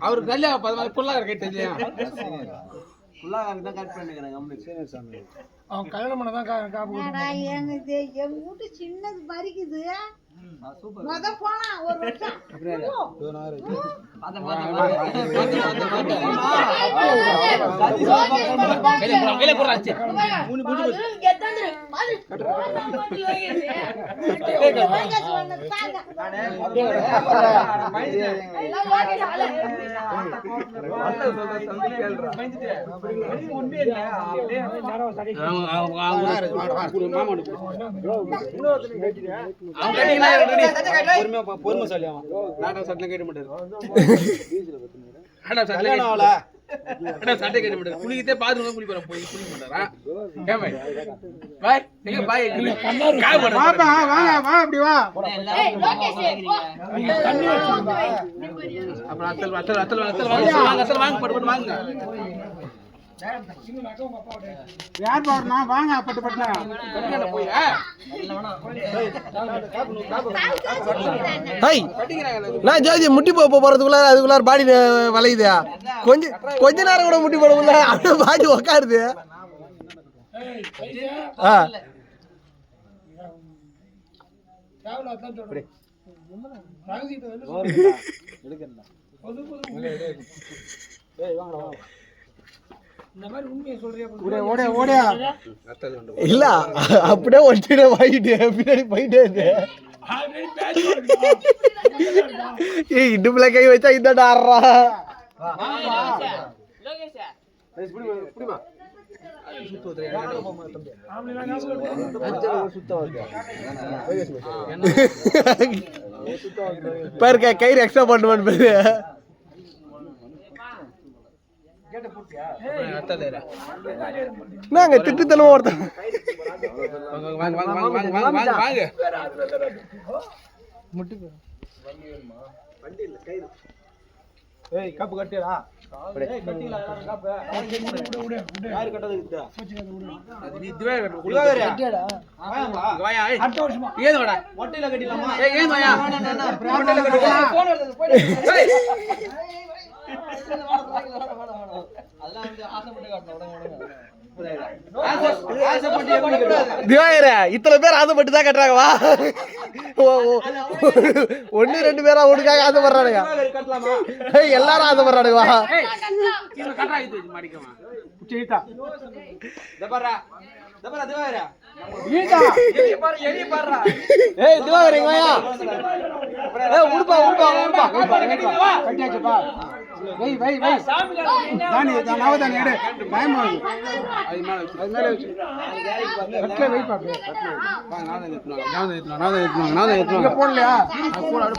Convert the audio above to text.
அவரு கல்யா புல்லாக கேட்டு அவன் கல்யாணம் பண்ணதான் எங்க வீட்டு சின்னது பறிக்குது போனா ஒரு சட்டை கேட்க மாட்டாரு குளிக்கத்தே பாத்ரூம் குளிப்பாரு போய் குளிக்க மாட்டாரா வாங்க யார் பாருனா வாங்க பட்டு பட்டு நான் ஜோதி முட்டி போறதுக்குள்ள அதுக்குள்ளார பாடி வளையுது கொஞ்ச நேரம் கூட முட்டி போட முடியல அப்படியே பாடி உக்காருது இல்ல அப்படியே ஒட்டிட வாங்கிட்டு பின்னாடி போயிட்டே இடுப்புல கை வச்சா இந்த டாடுறா பாருக்க கயிறு எக்ஸ்ட்ரா பண்ணுவான்னு பேரு நாங்க திட்டுத்தனமா ஒருத்தன் கப்பு கட்டியா இத்தனை பேர் ஆசைப்பட்டு தான் கட்டுறாங்க வா ஒன்னு ரெண்டு பேரா ஒண்ணுக்காக ஆசைப்படுறானுங்க எல்லாரும் ஆசைப்படுறானுங்க வா போடலையா